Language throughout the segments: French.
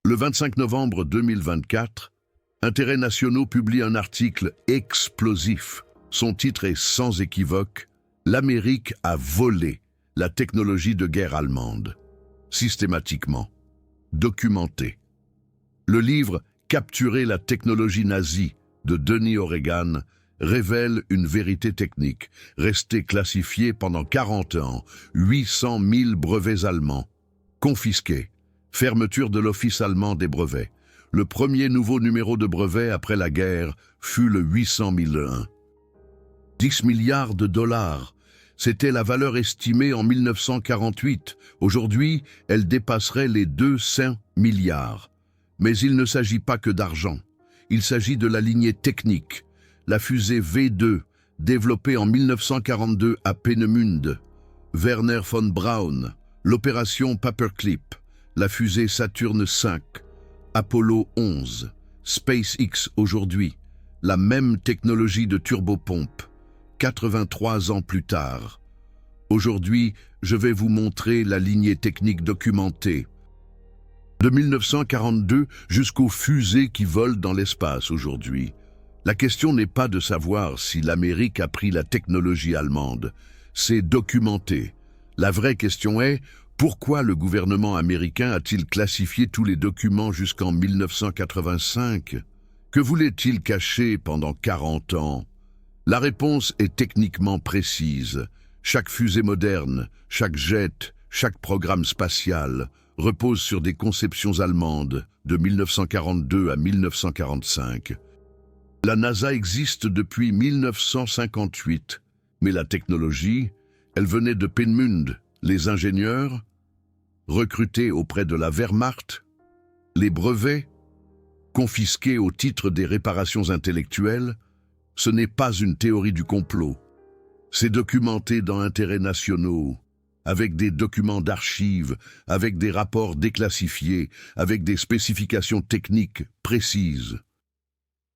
Le 25 novembre 2024, Intérêts nationaux publie un article explosif. Son titre est sans équivoque « L'Amérique a volé la technologie de guerre allemande ». Systématiquement, documenté. Le livre « Capturer la technologie nazie » de Denis O'Regan révèle une vérité technique, restée classifiée pendant 40 ans, 800 000 brevets allemands, confisqués, fermeture de l'Office allemand des brevets. Le premier nouveau numéro de brevet après la guerre fut le 800 001. 10 milliards de dollars, c'était la valeur estimée en 1948. Aujourd'hui, elle dépasserait les 200 milliards. Mais il ne s'agit pas que d'argent. Il s'agit de la lignée technique, la fusée V2, développée en 1942 à Peenemünde, Werner von Braun, l'opération Paperclip, la fusée Saturne V, Apollo 11, SpaceX aujourd'hui, la même technologie de turbopompe, 83 ans plus tard. Aujourd'hui, je vais vous montrer la lignée technique documentée. De 1942 jusqu'aux fusées qui volent dans l'espace aujourd'hui. La question n'est pas de savoir si l'Amérique a pris la technologie allemande. C'est documenté. La vraie question est, pourquoi le gouvernement américain a-t-il classifié tous les documents jusqu'en 1985? Que voulait-il cacher pendant 40 ans? La réponse est techniquement précise. Chaque fusée moderne, chaque jet, chaque programme spatial repose sur des conceptions allemandes de 1942 à 1945. La NASA existe depuis 1958, mais la technologie, elle venait de Peenemünde. Les ingénieurs, recrutés auprès de la Wehrmacht, les brevets, confisqués au titre des réparations intellectuelles, ce n'est pas une théorie du complot. C'est documenté dans Intérêts nationaux, avec des documents d'archives, avec des rapports déclassifiés, avec des spécifications techniques précises.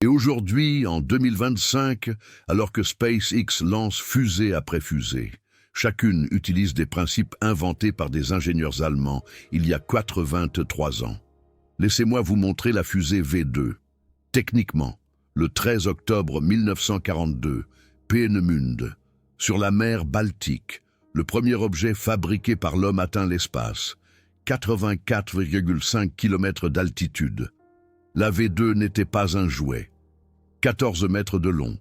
Et aujourd'hui, en 2025, alors que SpaceX lance fusée après fusée, chacune utilise des principes inventés par des ingénieurs allemands il y a 83 ans. Laissez-moi vous montrer la fusée V2. Techniquement, le 13 octobre 1942, Peenemünde, sur la mer Baltique, le premier objet fabriqué par l'homme atteint l'espace, 84,5 km d'altitude. La V2 n'était pas un jouet. 14 mètres de long,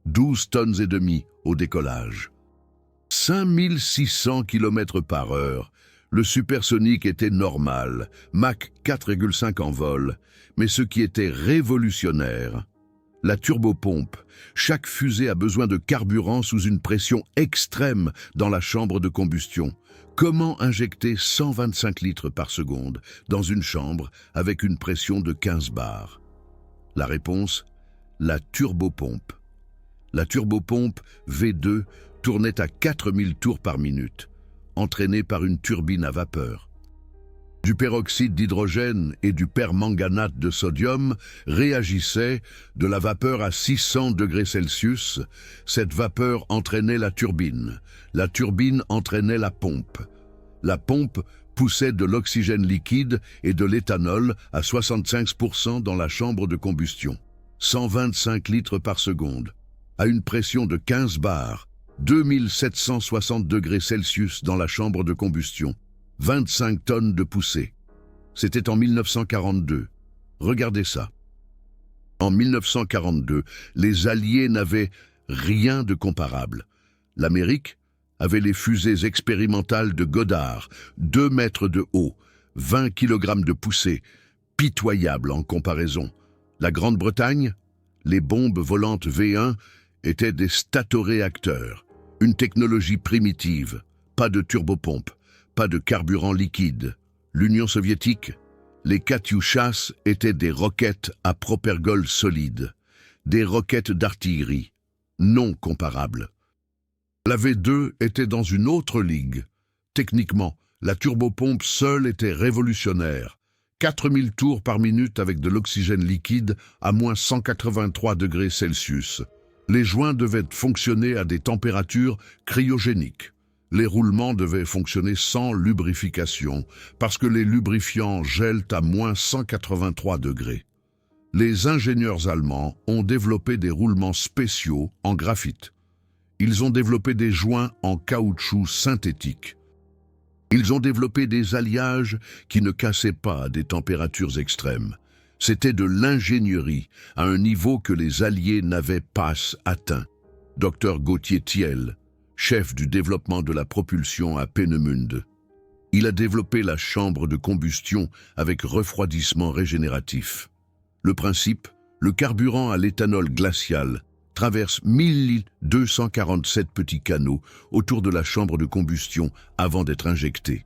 12 tonnes et demie au décollage. 5600 km par heure, le supersonique était normal, Mach 4,5 en vol, mais ce qui était révolutionnaire, la turbopompe. Chaque fusée a besoin de carburant sous une pression extrême dans la chambre de combustion. Comment injecter 125 litres par seconde dans une chambre avec une pression de 15 bars? La réponse, la turbopompe. La turbopompe V2 tournait à 4000 tours par minute, entraînée par une turbine à vapeur. Du peroxyde d'hydrogène et du permanganate de sodium réagissaient de la vapeur à 600 degrés Celsius. Cette vapeur entraînait la turbine. La turbine entraînait la pompe. La pompe poussait de l'oxygène liquide et de l'éthanol à 65% dans la chambre de combustion. 125 litres par seconde, à une pression de 15 bars, 2760 degrés Celsius dans la chambre de combustion, 25 tonnes de poussée. C'était en 1942. Regardez ça. En 1942, les Alliés n'avaient rien de comparable. L'Amérique avait les fusées expérimentales de Goddard, 2 mètres de haut, 20 kg de poussée, pitoyable en comparaison. La Grande-Bretagne, les bombes volantes V1 étaient des statoréacteurs, une technologie primitive, pas de turbopompe, pas de carburant liquide. L'Union soviétique, les Katyushas étaient des roquettes à propergol solide, des roquettes d'artillerie, non comparables. La V2 était dans une autre ligue. Techniquement, la turbopompe seule était révolutionnaire. 4000 tours par minute avec de l'oxygène liquide à moins 183 degrés Celsius. Les joints devaient fonctionner à des températures cryogéniques. Les roulements devaient fonctionner sans lubrification, parce que les lubrifiants gèlent à moins 183 degrés. Les ingénieurs allemands ont développé des roulements spéciaux en graphite. Ils ont développé des joints en caoutchouc synthétique. Ils ont développé des alliages qui ne cassaient pas à des températures extrêmes. C'était de l'ingénierie à un niveau que les Alliés n'avaient pas atteint. Dr Gauthier Thiel, chef du développement de la propulsion à Peenemünde. Il a développé la chambre de combustion avec refroidissement régénératif. Le principe, le carburant à l'éthanol glacial traverse 1247 petits canaux autour de la chambre de combustion avant d'être injecté.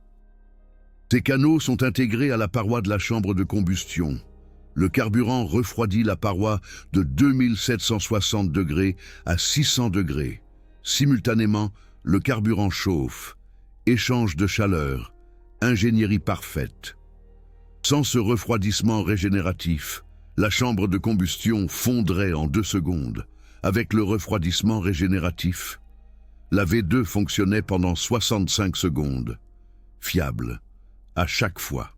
Ces canaux sont intégrés à la paroi de la chambre de combustion. Le carburant refroidit la paroi de 2760 degrés à 600 degrés. Simultanément, le carburant chauffe, échange de chaleur, ingénierie parfaite. Sans ce refroidissement régénératif, la chambre de combustion fondrait en 2 secondes. Avec le refroidissement régénératif, la V2 fonctionnait pendant 65 secondes. Fiable, à chaque fois.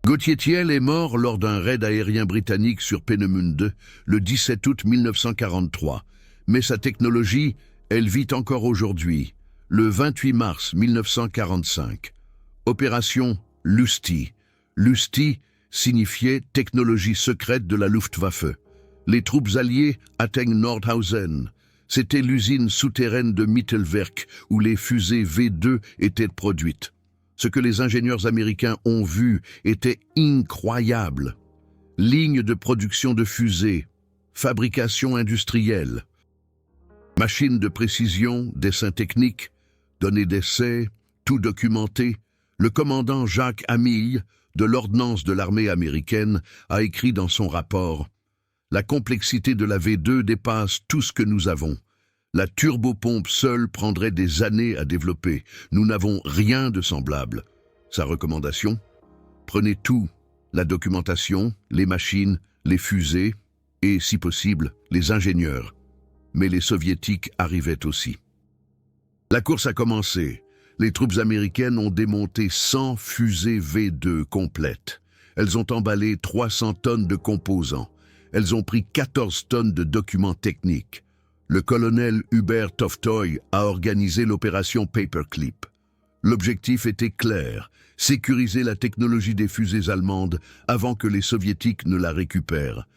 Gauthier Thiel est mort lors d'un raid aérien britannique sur Peenemünde le 17 août 1943, mais sa technologie, elle vit encore aujourd'hui, le 28 mars 1945. Opération Lusty. Lusty signifiait technologie secrète de la Luftwaffe. Les troupes alliées atteignent Nordhausen. C'était l'usine souterraine de Mittelwerk où les fusées V2 étaient produites. Ce que les ingénieurs américains ont vu était incroyable. Ligne de production de fusées, fabrication industrielle, machines de précision, dessins techniques, données d'essai, tout documenté. Le commandant Jacques Amille, de l'ordnance de l'armée américaine, a écrit dans son rapport « La complexité de la V2 dépasse tout ce que nous avons. La turbopompe seule prendrait des années à développer. Nous n'avons rien de semblable. » Sa recommandation ? Prenez tout, la documentation, les machines, les fusées et, si possible, les ingénieurs. Mais les soviétiques arrivaient aussi. La course a commencé. Les troupes américaines ont démonté 100 fusées V2 complètes. Elles ont emballé 300 tonnes de composants. Elles ont pris 14 tonnes de documents techniques. Le colonel Hubert Toftoy a organisé l'opération Paperclip. L'objectif était clair, sécuriser la technologie des fusées allemandes avant que les soviétiques ne la récupèrent.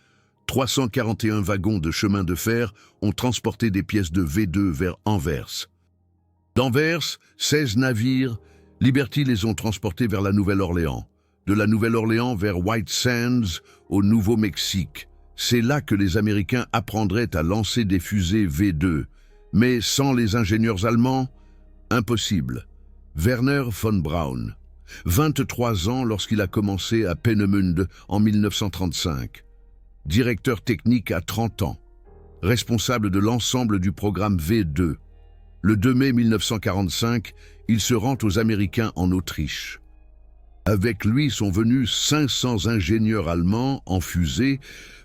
341 wagons de chemin de fer ont transporté des pièces de V2 vers Anvers. D'Anvers, 16 navires, Liberty les ont transportés vers la Nouvelle-Orléans. De la Nouvelle-Orléans vers White Sands, au Nouveau-Mexique. C'est là que les Américains apprendraient à lancer des fusées V2. Mais sans les ingénieurs allemands, impossible. Werner von Braun, 23 ans lorsqu'il a commencé à Peenemünde en 1935. Directeur technique à 30 ans. Responsable de l'ensemble du programme V2. Le 2 mai 1945, il se rend aux Américains en Autriche. Avec lui sont venus 500 ingénieurs allemands en fusée.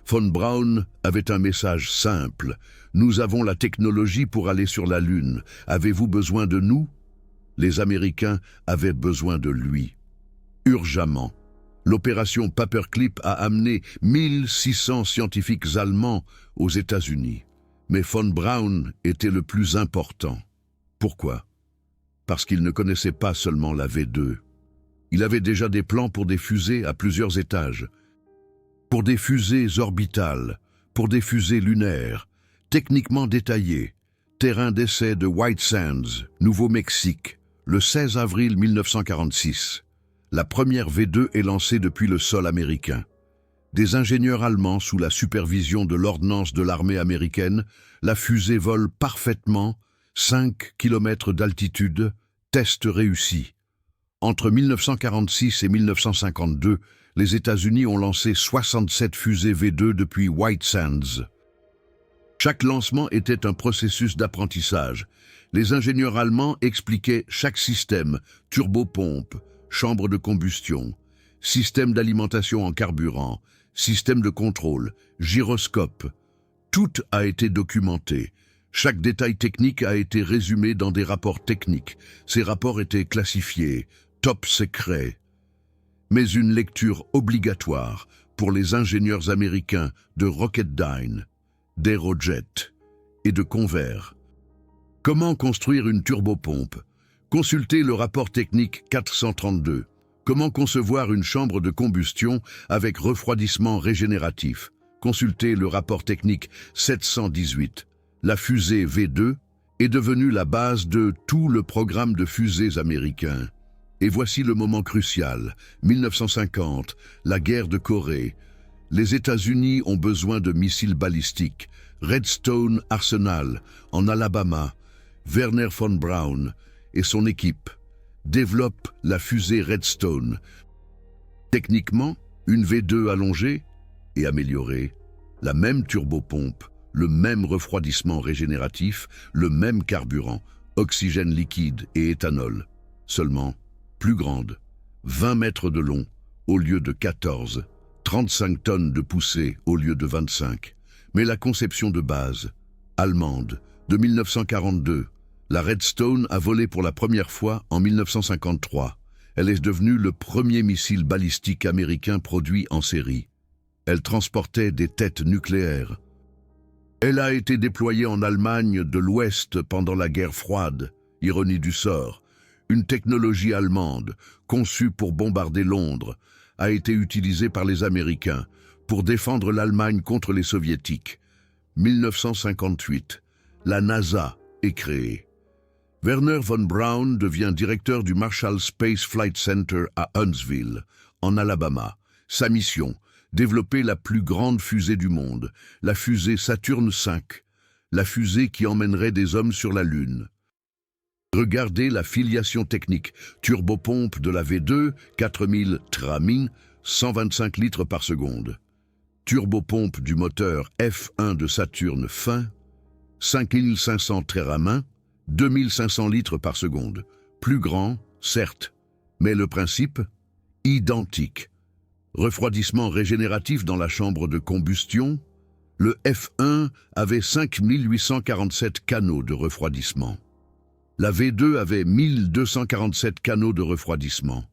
Von Braun avait un message simple. « Nous avons la technologie pour aller sur la Lune. Avez-vous besoin de nous ?» Les Américains avaient besoin de lui. Urgemment. L'opération Paperclip a amené 1600 scientifiques allemands aux États-Unis. Mais von Braun était le plus important. Pourquoi? Parce qu'il ne connaissait pas seulement la V2. Il avait déjà des plans pour des fusées à plusieurs étages. Pour des fusées orbitales, pour des fusées lunaires, techniquement détaillées. Terrain d'essai de White Sands, Nouveau-Mexique, le 16 avril 1946. La première V2 est lancée depuis le sol américain. Des ingénieurs allemands sous la supervision de l'ordnance de l'armée américaine, la fusée vole parfaitement, 5 km d'altitude, test réussi. Entre 1946 et 1952, les États-Unis ont lancé 67 fusées V2 depuis White Sands. Chaque lancement était un processus d'apprentissage. Les ingénieurs allemands expliquaient chaque système, turbopompe, chambre de combustion, système d'alimentation en carburant, système de contrôle, gyroscope. Tout a été documenté. Chaque détail technique a été résumé dans des rapports techniques. Ces rapports étaient classifiés, top secret, mais une lecture obligatoire pour les ingénieurs américains de Rocketdyne, d'Aerojet et de Convair. Comment construire une turbopompe? Consultez le rapport technique 432. Comment concevoir une chambre de combustion avec refroidissement régénératif? Consultez le rapport technique 718. La fusée V2 est devenue la base de tout le programme de fusées américain. Et voici le moment crucial, 1950, la guerre de Corée. Les États-Unis ont besoin de missiles balistiques. Redstone Arsenal, en Alabama, Wernher von Braun et son équipe développent la fusée Redstone. Techniquement, une V2 allongée et améliorée, la même turbopompe, le même refroidissement régénératif, le même carburant, oxygène liquide et éthanol, seulement plus grande, 20 mètres de long au lieu de 14, 35 tonnes de poussée au lieu de 25. Mais la conception de base, allemande, de 1942, la Redstone a volé pour la première fois en 1953. Elle est devenue le premier missile balistique américain produit en série. Elle transportait des têtes nucléaires. Elle a été déployée en Allemagne de l'Ouest pendant la guerre froide, ironie du sort. Une technologie allemande, conçue pour bombarder Londres, a été utilisée par les Américains pour défendre l'Allemagne contre les Soviétiques. 1958, la NASA est créée. Wernher von Braun devient directeur du Marshall Space Flight Center à Huntsville, en Alabama. Sa mission, développer la plus grande fusée du monde, la fusée Saturne V, la fusée qui emmènerait des hommes sur la Lune. Regardez la filiation technique. Turbopompe de la V2, 4000 Tramin, 125 litres par seconde. Turbopompe du moteur F1 de Saturne V, 5500 Tramin, 2500 litres par seconde. Plus grand, certes, mais le principe, identique. Refroidissement régénératif dans la chambre de combustion. Le F1 avait 5847 canaux de refroidissement. La V2 avait 1247 canaux de refroidissement.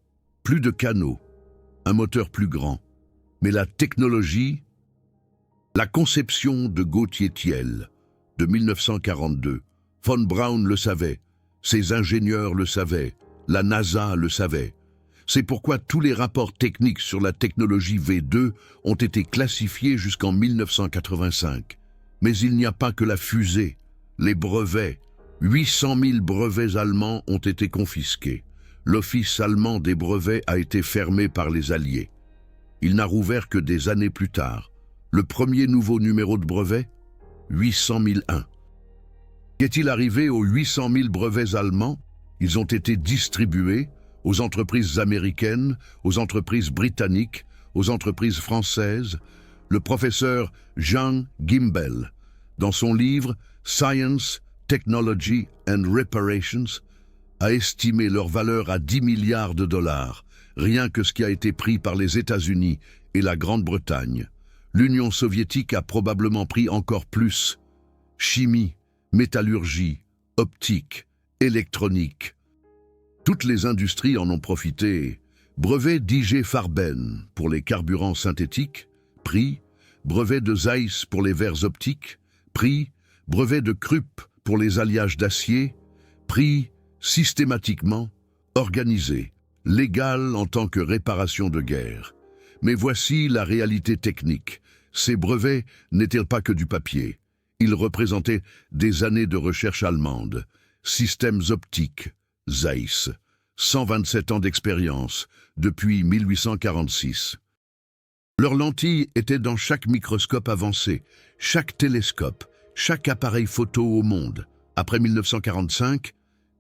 Plus de canaux, un moteur plus grand. Mais la technologie, la conception de Gauthier Thiel, de 1942, von Braun le savait, ses ingénieurs le savaient, la NASA le savait. C'est pourquoi tous les rapports techniques sur la technologie V2 ont été classifiés jusqu'en 1985. Mais il n'y a pas que la fusée, les brevets. 800 000 brevets allemands ont été confisqués. L'office allemand des brevets a été fermé par les Alliés. Il n'a rouvert que des années plus tard. Le premier nouveau numéro de brevet, 800 001. Qu'est-il arrivé aux 800 000 brevets allemands? Ils ont été distribués aux entreprises américaines, aux entreprises britanniques, aux entreprises françaises. Le professeur Jean Gimbel, dans son livre « Science, Technology and Reparations », a estimé leur valeur à 10 milliards de dollars, rien que ce qui a été pris par les États-Unis et la Grande-Bretagne. L'Union soviétique a probablement pris encore plus. Chimie, métallurgie, optique, électronique. Toutes les industries en ont profité. Brevet d'I.G. Farben pour les carburants synthétiques, prix. Brevet de Zeiss pour les verres optiques, prix. Brevet de Krupp pour les alliages d'acier, pris systématiquement, organisé, légal en tant que réparation de guerre. Mais voici la réalité technique. Ces brevets n'étaient pas que du papier. Ils représentaient des années de recherche allemande. Systèmes optiques, Zeiss. 127 ans d'expérience, depuis 1846. Leurs lentilles étaient dans chaque microscope avancé, chaque télescope, chaque appareil photo au monde. Après 1945,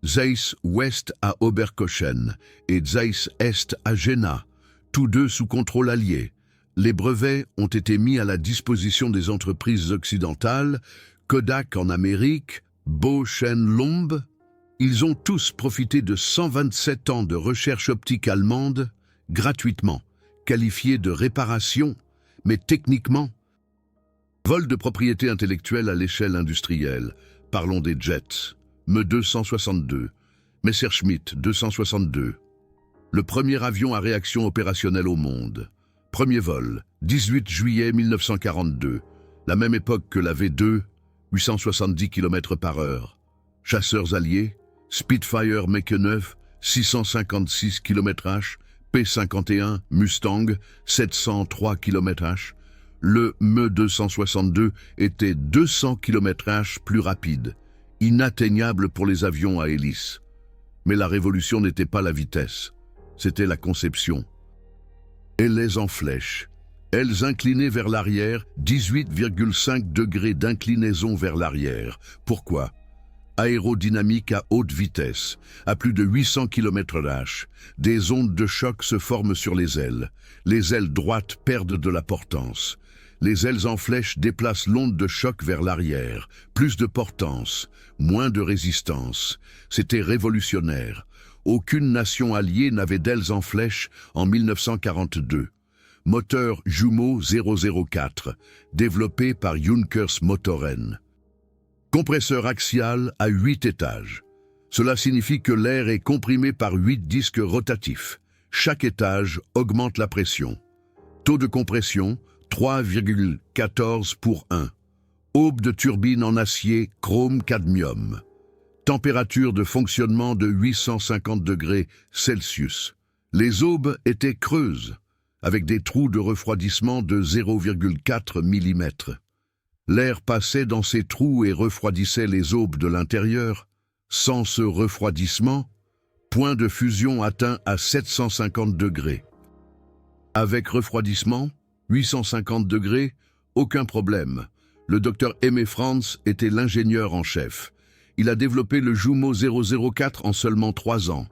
Zeiss Ouest à Oberkochen et Zeiss Est à Jena, tous deux sous contrôle allié. Les brevets ont été mis à la disposition des entreprises occidentales, Kodak en Amérique, Bausch & Lomb. Ils ont tous profité de 127 ans de recherche optique allemande, gratuitement, qualifiés de réparation, mais techniquement, vol de propriété intellectuelle à l'échelle industrielle. parlons des jets. Me 262, Messerschmitt 262. Le premier avion à réaction opérationnelle au monde. Premier vol, 18 juillet 1942. La même époque que la V2, 870 km/h. Chasseurs alliés, Spitfire Mach 9, 656 km/h, P-51 Mustang, 703 km/h. Le Me 262 était 200 km/h plus rapide, inatteignable pour les avions à hélice. Mais la révolution n'était pas la vitesse, c'était la conception. Ailes en flèche, ailes inclinées vers l'arrière, 18,5 degrés d'inclinaison vers l'arrière. Pourquoi ? Aérodynamique à haute vitesse, à plus de 800 km/h. Des ondes de choc se forment sur les ailes. Les ailes droites perdent de la portance. Les ailes en flèche déplacent l'onde de choc vers l'arrière. Plus de portance, moins de résistance. C'était révolutionnaire. Aucune nation alliée n'avait d'ailes en flèche en 1942. Moteur Jumeau 004, développé par Junkers Motoren. Compresseur axial à 8 étages. Cela signifie que l'air est comprimé par 8 disques rotatifs. Chaque étage augmente la pression. Taux de compression, 3,14 pour 1. Aube de turbine en acier chrome-cadmium. Température de fonctionnement de 850 degrés Celsius. Les aubes étaient creuses, avec des trous de refroidissement de 0,4 mm. L'air passait dans ces trous et refroidissait les aubes de l'intérieur. Sans ce refroidissement, point de fusion atteint à 750 degrés. Avec refroidissement, 850 degrés, aucun problème. Le docteur Aimé Franz était l'ingénieur en chef. Il a développé le Jumeau 004 en seulement 3 ans.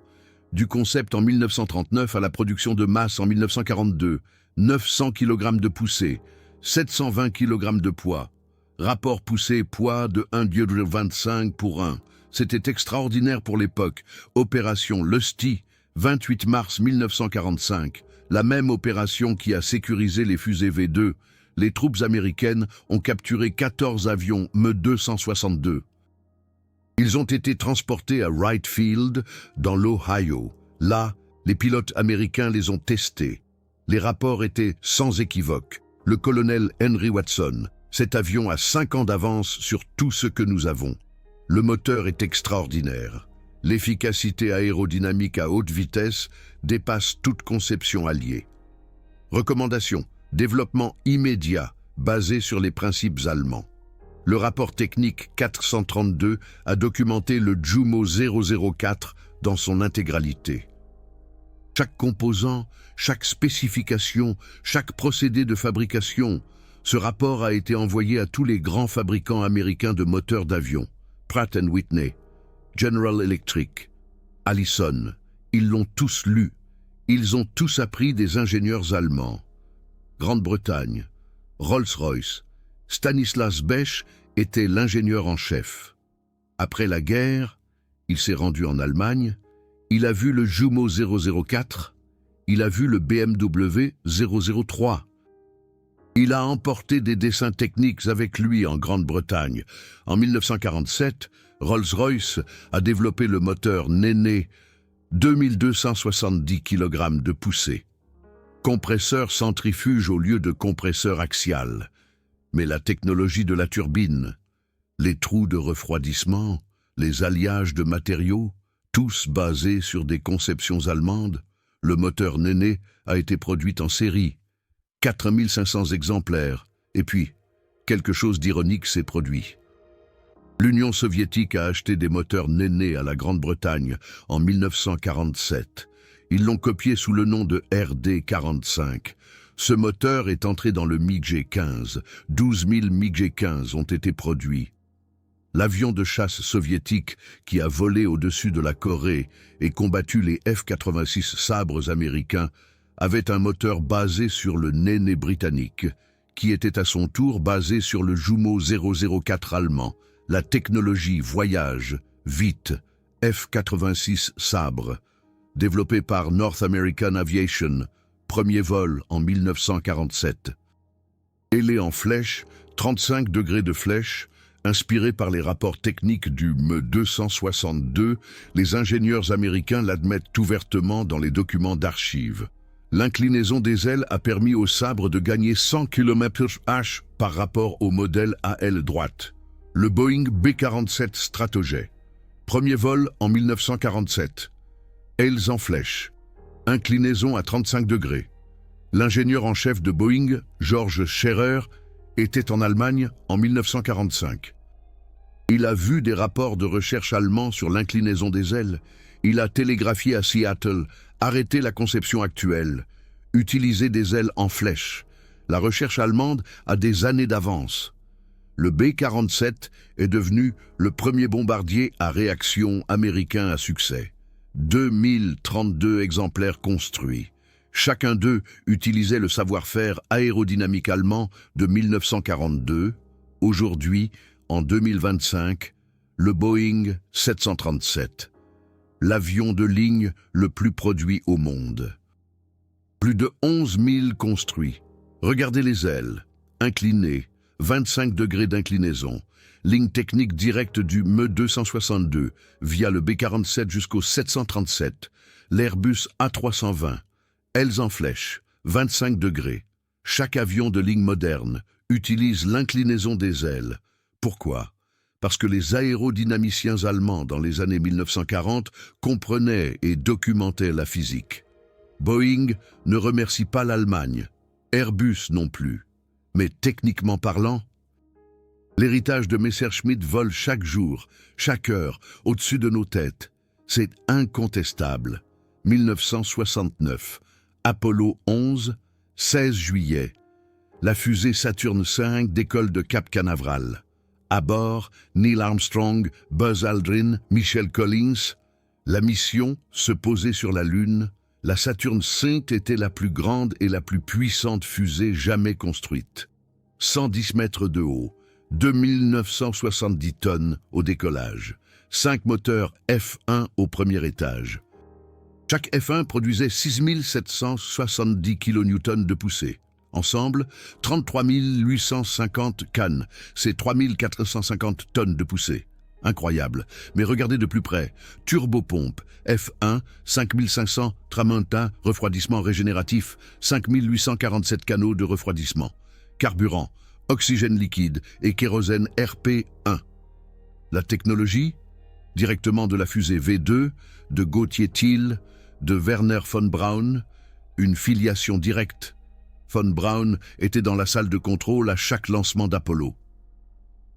Du concept en 1939 à la production de masse en 1942, 900 kg de poussée, 720 kg de poids. Rapport poussée-poids de 1,25 pour 1. C'était extraordinaire pour l'époque. Opération Lusty, 28 mars 1945. La même opération qui a sécurisé les fusées V2. Les troupes américaines ont capturé 14 avions Me 262. Ils ont été transportés à Wright Field, dans l'Ohio. Là, les pilotes américains les ont testés. Les rapports étaient sans équivoque. Le colonel Henry Watson, cet avion a 5 ans d'avance sur tout ce que nous avons. Le moteur est extraordinaire. L'efficacité aérodynamique à haute vitesse dépasse toute conception alliée. Recommandation: développement immédiat, basé sur les principes allemands. Le rapport technique 432 a documenté le Jumeau 004 dans son intégralité. Chaque composant, chaque spécification, chaque procédé de fabrication. Ce rapport a été envoyé à tous les grands fabricants américains de moteurs d'avion. Pratt & Whitney, General Electric, Allison. Ils l'ont tous lu. Ils ont tous appris des ingénieurs allemands. Grande-Bretagne, Rolls-Royce, Stanislas Bech était l'ingénieur en chef. Après la guerre, il s'est rendu en Allemagne. Il a vu le Jumeau 004. Il a vu le BMW 003. Il a emporté des dessins techniques avec lui en Grande-Bretagne. En 1947, Rolls-Royce a développé le moteur Néné, 2270 kg de poussée. Compresseur centrifuge au lieu de compresseur axial. Mais la technologie de la turbine, les trous de refroidissement, les alliages de matériaux, tous basés sur des conceptions allemandes, le moteur Néné a été produit en série. 4500 exemplaires, et puis, quelque chose d'ironique s'est produit. L'Union soviétique a acheté des moteurs Néné à la Grande-Bretagne en 1947. Ils l'ont copié sous le nom de RD-45. Ce moteur est entré dans le MiG-15. 12 000 MiG-15 ont été produits. L'avion de chasse soviétique qui a volé au-dessus de la Corée et combattu les F-86 sabres américains avait un moteur basé sur le Néné britannique, qui était à son tour basé sur le Jumeau 004 allemand, la technologie voyage, vite, F-86 sabre, développé par North American Aviation, premier vol en 1947. Ailé en flèche, 35 degrés de flèche, Inspirés par les rapports techniques du ME-262, les ingénieurs américains l'admettent ouvertement dans les documents d'archives. L'inclinaison des ailes a permis au sabre de gagner 100 km/h par rapport au modèle à aile droite. Le Boeing B-47 Stratojet. Premier vol en 1947. Ailes en flèche. Inclinaison à 35 degrés. L'ingénieur en chef de Boeing, George Scherer, était en Allemagne en 1945. Il a vu des rapports de recherche allemands sur l'inclinaison des ailes. Il a télégraphié à Seattle, arrêté la conception actuelle, utilisé des ailes en flèche. La recherche allemande a des années d'avance. Le B-47 est devenu le premier bombardier à réaction américain à succès. 2032 exemplaires construits. Chacun d'eux utilisait le savoir-faire aérodynamique allemand de 1942. Aujourd'hui, en 2025, le Boeing 737. L'avion de ligne le plus produit au monde. Plus de 11 000 construits. Regardez les ailes. Inclinées, 25 degrés d'inclinaison. Ligne technique directe du ME-262 via le B-47 jusqu'au 737. L'Airbus A320. Ailes en flèche, 25 degrés. Chaque avion de ligne moderne utilise l'inclinaison des ailes. Pourquoi ? Parce que les aérodynamiciens allemands dans les années 1940 comprenaient et documentaient la physique. Boeing ne remercie pas l'Allemagne, Airbus non plus. Mais techniquement parlant, l'héritage de Messerschmitt vole chaque jour, chaque heure, au-dessus de nos têtes. C'est incontestable. 1969, Apollo 11, 16 juillet. La fusée Saturn V décolle de Cap Canaveral. À bord, Neil Armstrong, Buzz Aldrin, Michael Collins. La mission, se poser sur la Lune. La Saturn V était la plus grande et la plus puissante fusée jamais construite. 110 mètres de haut, 2970 tonnes au décollage. 5 moteurs F1 au premier étage. Chaque F1 produisait 6770 kN de poussée. Ensemble, 33 850 cannes, c'est 3450 tonnes de poussée. Incroyable, mais regardez de plus près. Turbopompe, F1, 5500, Tramontin, refroidissement régénératif, 5847 canaux de refroidissement. Carburant, oxygène liquide et kérosène RP1. La technologie, directement de la fusée V2, de Gauthier Thiel, de Werner von Braun, une filiation directe. Von Braun était dans la salle de contrôle à chaque lancement d'Apollo.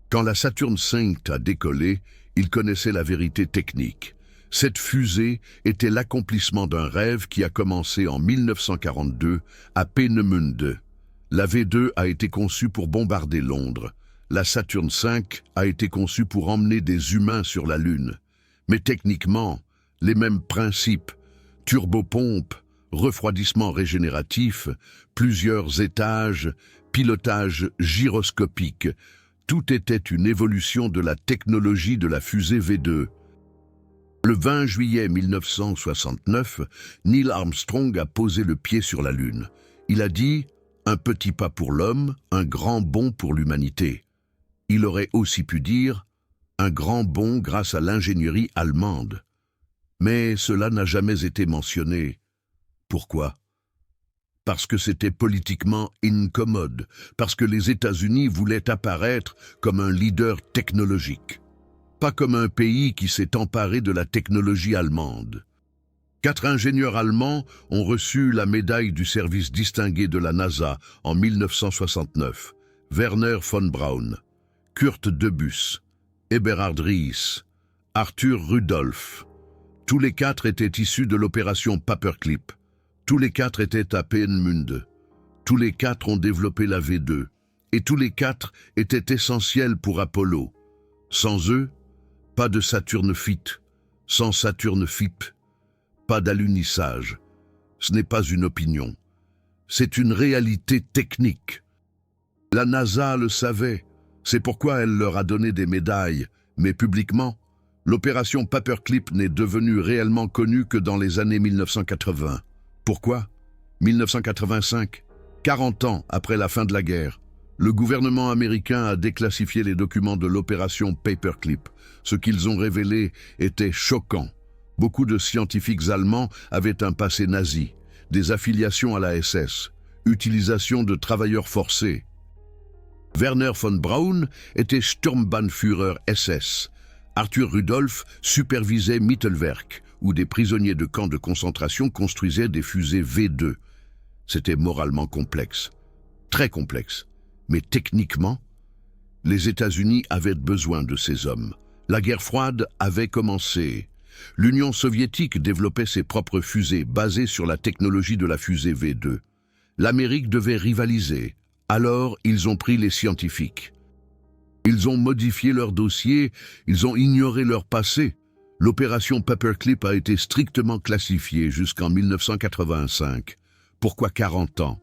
Quand la Saturn V a décollé, il connaissait la vérité technique. Cette fusée était l'accomplissement d'un rêve qui a commencé en 1942 à Peenemünde. La V2 a été conçue pour bombarder Londres. La Saturn V a été conçue pour emmener des humains sur la Lune. Mais techniquement, les mêmes principes, turbopompe, refroidissement régénératif, plusieurs étages, pilotage gyroscopique, tout était une évolution de la technologie de la fusée V2. Le 20 juillet 1969, Neil Armstrong a posé le pied sur la Lune. Il a dit « Un petit pas pour l'homme, un grand bond pour l'humanité ». Il aurait aussi pu dire « Un grand bond grâce à l'ingénierie allemande ». Mais cela n'a jamais été mentionné. Pourquoi ? Parce que c'était politiquement incommode, parce que les États-Unis voulaient apparaître comme un leader technologique, pas comme un pays qui s'est emparé de la technologie allemande. 4 ingénieurs allemands ont reçu la médaille du service distingué de la NASA en 1969. Werner von Braun, Kurt Debus, Eberhard Ries, Arthur Rudolph. Tous les 4 étaient issus de l'opération Paperclip. Tous les 4 étaient à Peenemünde. Tous les 4 ont développé la V2. Et tous les 4 étaient essentiels pour Apollo. Sans eux, pas de Saturn V. Sans Saturn V, pas d'alunissage. Ce n'est pas une opinion. C'est une réalité technique. La NASA le savait. C'est pourquoi elle leur a donné des médailles. Mais publiquement, l'opération Paperclip n'est devenue réellement connue que dans les années 1980. Pourquoi ? 1985, 40 ans après la fin de la guerre. Le gouvernement américain a déclassifié les documents de l'opération Paperclip. Ce qu'ils ont révélé était choquant. Beaucoup de scientifiques allemands avaient un passé nazi, des affiliations à la SS, utilisation de travailleurs forcés. Werner von Braun était Sturmbannführer SS. Arthur Rudolph supervisait Mittelwerk, où des prisonniers de camps de concentration construisaient des fusées V2. C'était moralement complexe, très complexe, mais techniquement, les États-Unis avaient besoin de ces hommes. La guerre froide avait commencé. L'Union soviétique développait ses propres fusées basées sur la technologie de la fusée V2. L'Amérique devait rivaliser. Alors, ils ont pris les scientifiques. Ils ont modifié leur dossier, ils ont ignoré leur passé. L'opération Paperclip a été strictement classifiée jusqu'en 1985. Pourquoi 40 ans?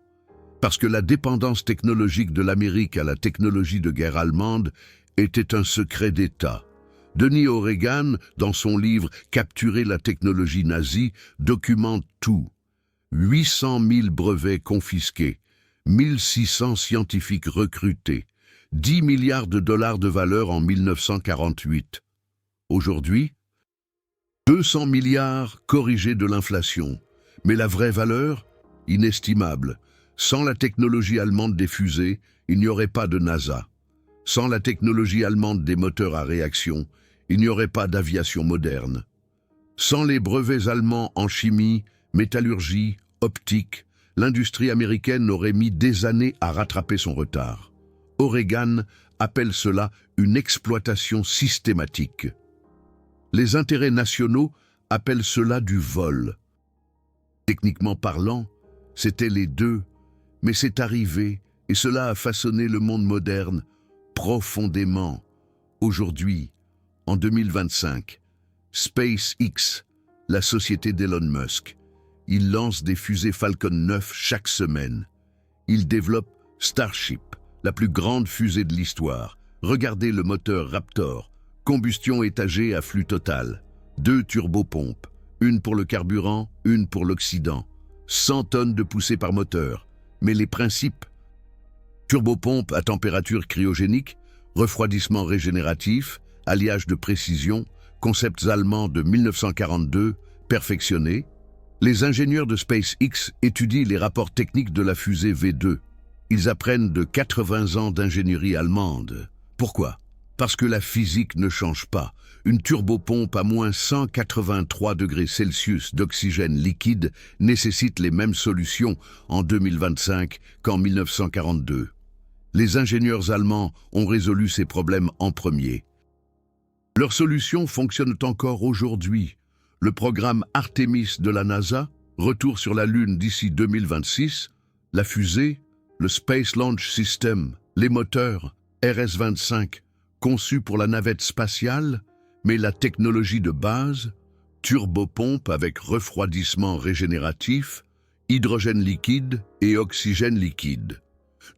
Parce que la dépendance technologique de l'Amérique à la technologie de guerre allemande était un secret d'État. Denis O'Regan, dans son livre « Capturer la technologie nazie », documente tout. 800 000 brevets confisqués, 1600 scientifiques recrutés, 10 milliards de dollars de valeur en 1948. Aujourd'hui, 200 milliards corrigés de l'inflation. Mais la vraie valeur, inestimable. Sans la technologie allemande des fusées, il n'y aurait pas de NASA. Sans la technologie allemande des moteurs à réaction, il n'y aurait pas d'aviation moderne. Sans les brevets allemands en chimie, métallurgie, optique, l'industrie américaine aurait mis des années à rattraper son retard. O'Regan appelle cela une exploitation systématique. Les intérêts nationaux appellent cela du vol. Techniquement parlant, c'étaient les deux, mais c'est arrivé et cela a façonné le monde moderne profondément. Aujourd'hui, en 2025, SpaceX, la société d'Elon Musk, il lance des fusées Falcon 9 chaque semaine. Il développe Starship, la plus grande fusée de l'histoire. Regardez le moteur Raptor, combustion étagée à flux total. 2 turbopompes, une pour le carburant, une pour l'oxydant. 100 tonnes de poussée par moteur. Mais les principes: turbopompe à température cryogénique, refroidissement régénératif, alliage de précision, concepts allemands de 1942, perfectionnés. Les ingénieurs de SpaceX étudient les rapports techniques de la fusée V2. Ils apprennent de 80 ans d'ingénierie allemande. Pourquoi? Parce que la physique ne change pas. Une turbopompe à moins 183 degrés Celsius d'oxygène liquide nécessite les mêmes solutions en 2025 qu'en 1942. Les ingénieurs allemands ont résolu ces problèmes en premier. Leurs solutions fonctionnent encore aujourd'hui. Le programme Artemis de la NASA, retour sur la Lune d'ici 2026, la fusée, le Space Launch System, les moteurs, RS-25, conçus pour la navette spatiale, mais la technologie de base, turbopompe avec refroidissement régénératif, hydrogène liquide et oxygène liquide.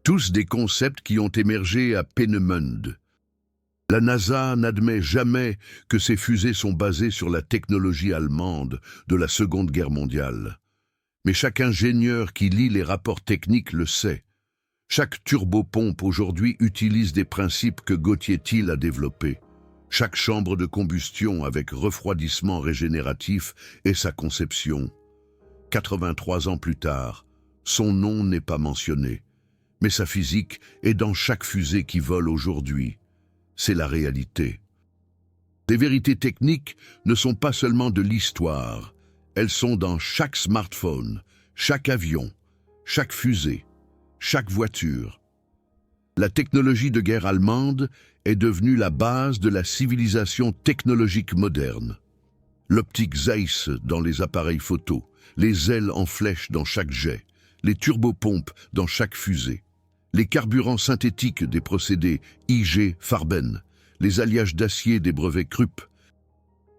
Tous des concepts qui ont émergé à Peenemünde. La NASA n'admet jamais que ces fusées sont basées sur la technologie allemande de la Seconde Guerre mondiale. Mais chaque ingénieur qui lit les rapports techniques le sait. Chaque turbopompe aujourd'hui utilise des principes que Gauthier Thiel a développés. Chaque chambre de combustion avec refroidissement régénératif est sa conception. 83 ans plus tard, son nom n'est pas mentionné. Mais sa physique est dans chaque fusée qui vole aujourd'hui. C'est la réalité. Les vérités techniques ne sont pas seulement de l'histoire. Elles sont dans chaque smartphone, chaque avion, chaque fusée, chaque voiture. La technologie de guerre allemande est devenue la base de la civilisation technologique moderne. L'optique Zeiss dans les appareils photo, les ailes en flèche dans chaque jet, les turbopompes dans chaque fusée, les carburants synthétiques des procédés IG Farben, les alliages d'acier des brevets Krupp,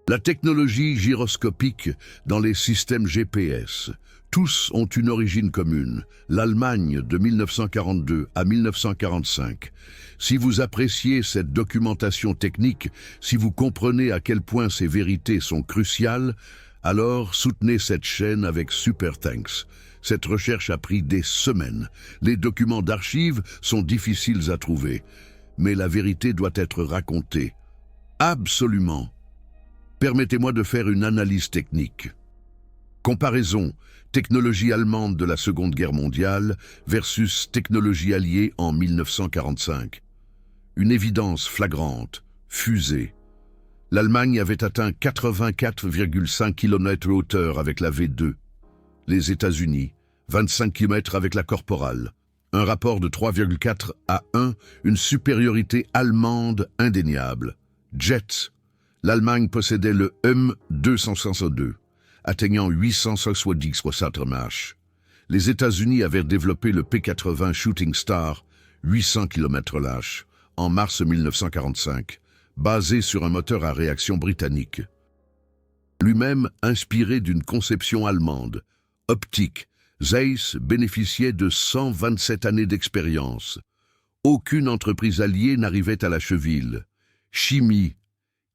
la technologie gyroscopique dans les systèmes GPS. Tous ont une origine commune, l'Allemagne de 1942 à 1945. Si vous appréciez cette documentation technique, si vous comprenez à quel point ces vérités sont cruciales, alors soutenez cette chaîne avec Super Thanks. Cette recherche a pris des semaines. Les documents d'archives sont difficiles à trouver, mais la vérité doit être racontée. Absolument. Permettez-moi de faire une analyse technique. Comparaison, technologie allemande de la Seconde Guerre mondiale versus technologie alliée en 1945. Une évidence flagrante, fusée. L'Allemagne avait atteint 84,5 km/h avec la V2. Les États-Unis, 25 km avec la Corporale. Un rapport de 3,4 à 1, une supériorité allemande indéniable. Jets. L'Allemagne possédait le M262, atteignant 870 km/h. Les États-Unis avaient développé le P-80 Shooting Star, 800 km/h, en mars 1945, basé sur un moteur à réaction britannique. Lui-même inspiré d'une conception allemande, optique, Zeiss bénéficiait de 127 années d'expérience. Aucune entreprise alliée n'arrivait à la cheville. Chimie,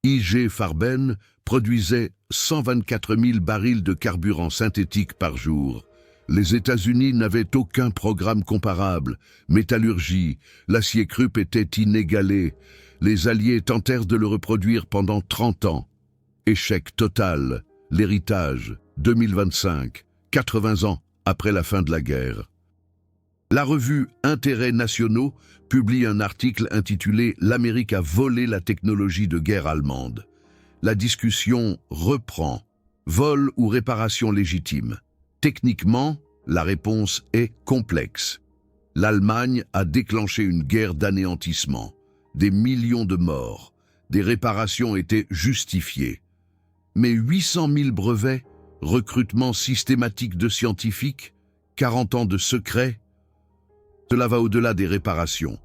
IG Farben produisait 124 000 barils de carburant synthétique par jour. Les États-Unis n'avaient aucun programme comparable. Métallurgie, l'acier Krupp était inégalé. Les Alliés tentèrent de le reproduire pendant 30 ans. Échec total. L'héritage, 2025, 80 ans après la fin de la guerre. La revue Intérêts nationaux publie un article intitulé « L'Amérique a volé la technologie de guerre allemande ». La discussion reprend. Vol ou réparation légitime? Techniquement, la réponse est complexe. L'Allemagne a déclenché une guerre d'anéantissement. Des millions de morts. Des réparations étaient justifiées. Mais 800 000 brevets, recrutement systématique de scientifiques, 40 ans de secrets, cela va au-delà des réparations.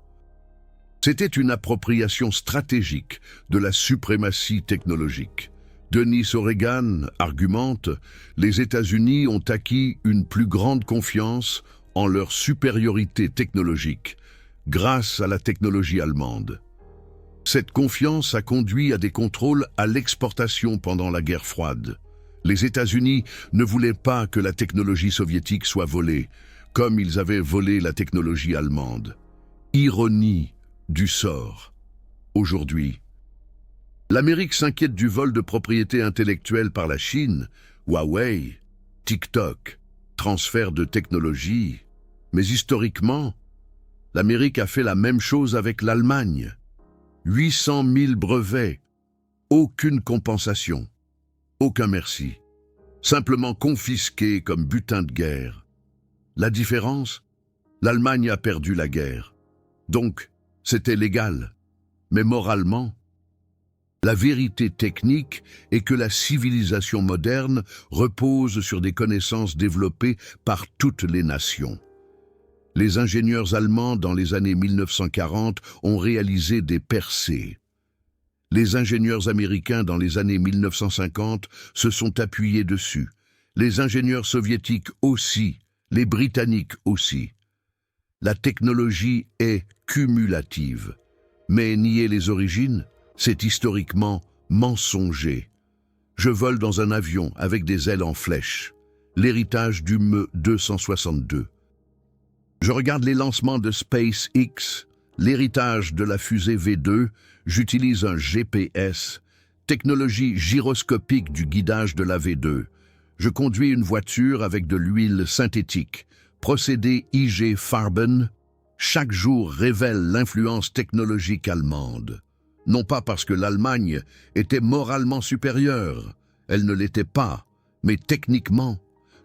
C'était une appropriation stratégique de la suprématie technologique. Denis O'Regan argumente « Les États-Unis ont acquis une plus grande confiance en leur supériorité technologique grâce à la technologie allemande. Cette confiance a conduit à des contrôles à l'exportation pendant la guerre froide. Les États-Unis ne voulaient pas que la technologie soviétique soit volée, comme ils avaient volé la technologie allemande. Ironie du sort. Aujourd'hui, l'Amérique s'inquiète du vol de propriété intellectuelle par la Chine, Huawei, TikTok, transfert de technologie. Mais historiquement, l'Amérique a fait la même chose avec l'Allemagne. 800 000 brevets, aucune compensation, aucun merci, simplement confisqués comme butin de guerre. La différence? L'Allemagne a perdu la guerre. Donc, c'était légal. Mais moralement, la vérité technique est que la civilisation moderne repose sur des connaissances développées par toutes les nations. Les ingénieurs allemands dans les années 1940 ont réalisé des percées. Les ingénieurs américains dans les années 1950 se sont appuyés dessus. Les ingénieurs soviétiques aussi, les Britanniques aussi. La technologie est cumulative. Mais nier les origines, c'est historiquement mensonger. Je vole dans un avion avec des ailes en flèche, l'héritage du Me-262. Je regarde les lancements de SpaceX, l'héritage de la fusée V2, j'utilise un GPS, technologie gyroscopique du guidage de la V2. Je conduis une voiture avec de l'huile synthétique, procédé IG Farben. Chaque jour révèle l'influence technologique allemande. Non pas parce que l'Allemagne était moralement supérieure, elle ne l'était pas, mais techniquement,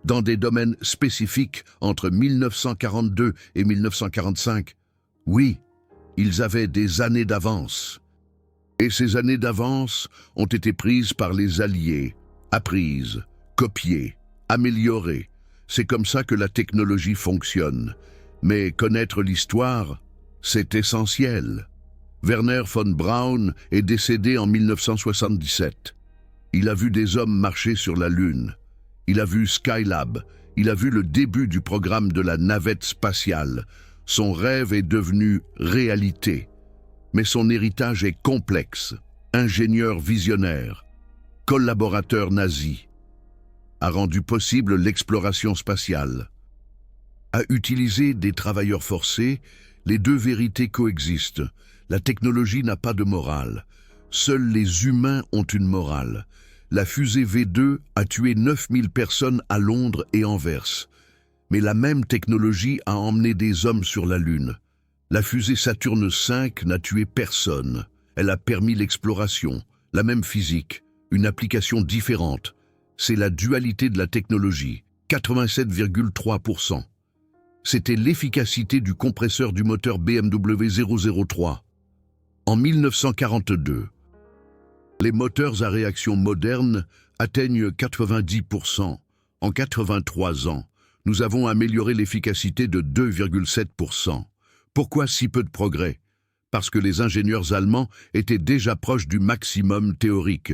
dans des domaines spécifiques entre 1942 et 1945. Oui, ils avaient des années d'avance. Et ces années d'avance ont été prises par les Alliés, apprises, copiées, améliorées. C'est comme ça que la technologie fonctionne. Mais connaître l'histoire, c'est essentiel. Werner von Braun est décédé en 1977. Il a vu des hommes marcher sur la Lune. Il a vu Skylab. Il a vu le début du programme de la navette spatiale. Son rêve est devenu réalité. Mais son héritage est complexe. Ingénieur visionnaire, collaborateur nazi, a rendu possible l'exploration spatiale. À utiliser des travailleurs forcés, les deux vérités coexistent. La technologie n'a pas de morale. Seuls les humains ont une morale. La fusée V2 a tué 9000 personnes à Londres et Anvers. Mais la même technologie a emmené des hommes sur la Lune. La fusée Saturne V n'a tué personne. Elle a permis l'exploration, la même physique, une application différente. C'est la dualité de la technologie, 87,3%. C'était l'efficacité du compresseur du moteur BMW 003. En 1942, les moteurs à réaction moderne atteignent 90%. En 83 ans, nous avons amélioré l'efficacité de 2,7%. Pourquoi si peu de progrès? Parce que les ingénieurs allemands étaient déjà proches du maximum théorique.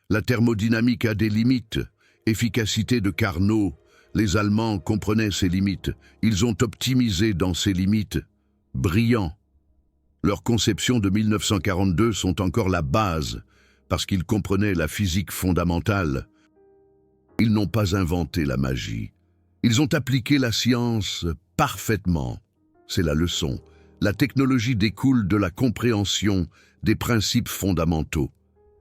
La thermodynamique a des limites. Efficacité de Carnot. Les Allemands comprenaient ces limites. Ils ont optimisé dans ces limites. Brillants. Leurs conceptions de 1942 sont encore la base, parce qu'ils comprenaient la physique fondamentale. Ils n'ont pas inventé la magie. Ils ont appliqué la science parfaitement. C'est la leçon. La technologie découle de la compréhension des principes fondamentaux.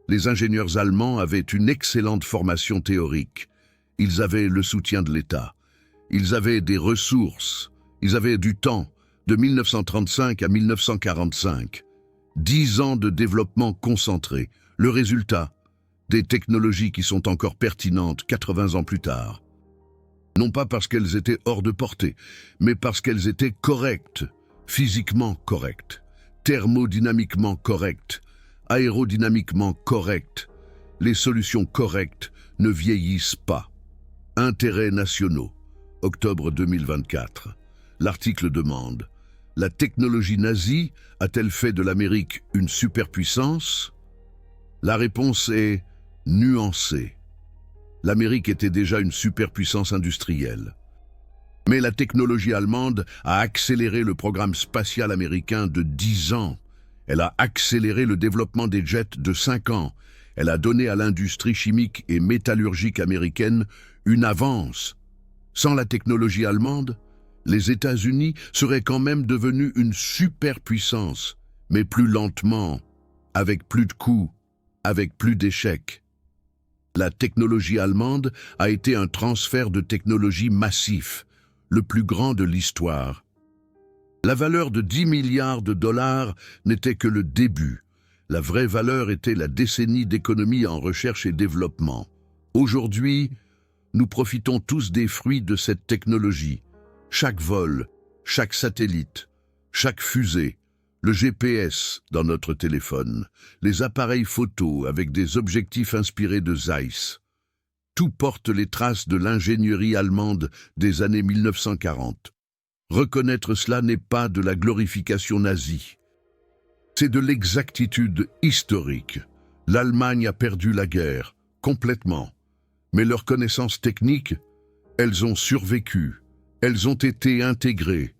Les ingénieurs allemands avaient une excellente formation théorique. Ils avaient le soutien de l'État. Ils avaient des ressources. Ils avaient du temps, de 1935 à 1945. 10 ans de développement concentré. Le résultat, des technologies qui sont encore pertinentes 80 ans plus tard. Non pas parce qu'elles étaient hors de portée, mais parce qu'elles étaient correctes, physiquement correctes, thermodynamiquement correctes, aérodynamiquement correctes. Les solutions correctes ne vieillissent pas. Intérêts nationaux, octobre 2024. L'article demande: la technologie nazie a-t-elle fait de l'Amérique une superpuissance? La réponse est nuancée. L'Amérique était déjà une superpuissance industrielle. Mais la technologie allemande a accéléré le programme spatial américain de 10 ans. Elle a accéléré le développement des jets de 5 ans. Elle a donné à l'industrie chimique et métallurgique américaine une avance. Sans la technologie allemande, les États-Unis seraient quand même devenus une superpuissance, mais plus lentement, avec plus de coûts, avec plus d'échecs. La technologie allemande a été un transfert de technologie massif, le plus grand de l'histoire. La valeur de 10 milliards de dollars n'était que le début. La vraie valeur était la décennie d'économie en recherche et développement. Aujourd'hui, nous profitons tous des fruits de cette technologie. Chaque vol, chaque satellite, chaque fusée, le GPS dans notre téléphone, les appareils photo avec des objectifs inspirés de Zeiss. Tout porte les traces de l'ingénierie allemande des années 1940. Reconnaître cela n'est pas de la glorification nazie. C'est de l'exactitude historique. L'Allemagne a perdu la guerre, complètement. Mais leurs connaissances techniques, elles ont survécu. Elles ont été intégrées.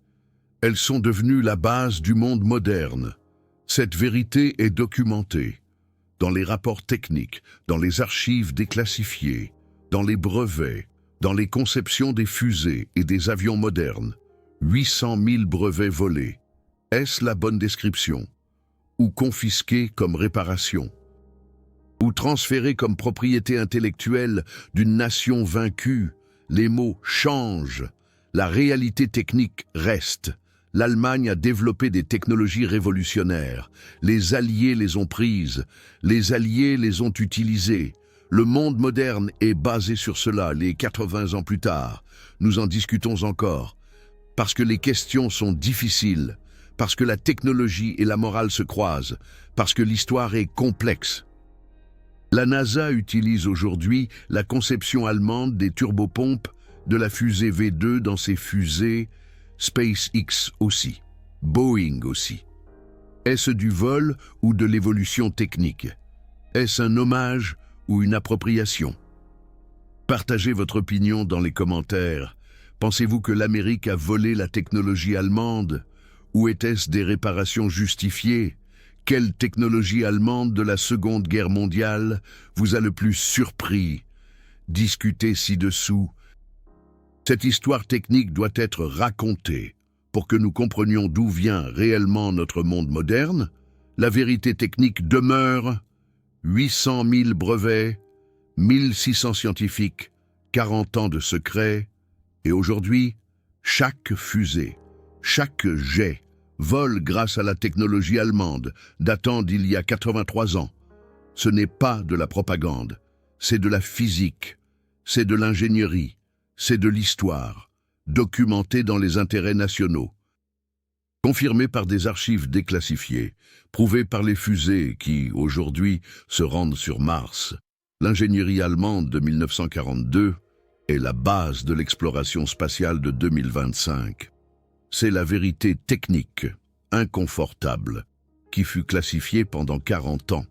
Elles sont devenues la base du monde moderne. Cette vérité est documentée dans les rapports techniques, dans les archives déclassifiées, dans les brevets, dans les conceptions des fusées et des avions modernes. 800 000 brevets volés. Est-ce la bonne description? Ou confisqués comme réparation? Ou transférés comme propriété intellectuelle d'une nation vaincue? Les mots changent. La réalité technique reste. L'Allemagne a développé des technologies révolutionnaires. Les Alliés les ont prises. Les Alliés les ont utilisées. Le monde moderne est basé sur cela, les 80 ans plus tard. Nous en discutons encore. Parce que les questions sont difficiles. Parce que la technologie et la morale se croisent. Parce que l'histoire est complexe. La NASA utilise aujourd'hui la conception allemande des turbopompes de la fusée V2 dans ses fusées, SpaceX aussi, Boeing aussi. Est-ce du vol ou de l'évolution technique? Est-ce un hommage ou une appropriation? Partagez votre opinion dans les commentaires. Pensez-vous que l'Amérique a volé la technologie allemande? Ou était-ce des réparations justifiées? Quelle technologie allemande de la Seconde Guerre mondiale vous a le plus surpris? Discutez ci-dessous. Cette histoire technique doit être racontée pour que nous comprenions d'où vient réellement notre monde moderne. La vérité technique demeure 800 000 brevets, 1600 scientifiques, 40 ans de secrets, et aujourd'hui, chaque fusée, chaque jet vole grâce à la technologie allemande datant d'il y a 83 ans. Ce n'est pas de la propagande, c'est de la physique, c'est de l'ingénierie, c'est de l'histoire, documentée dans les intérêts nationaux. Confirmé par des archives déclassifiées, prouvé par les fusées qui, aujourd'hui, se rendent sur Mars. L'ingénierie allemande de 1942 est la base de l'exploration spatiale de 2025. C'est la vérité technique, inconfortable, qui fut classifiée pendant 40 ans.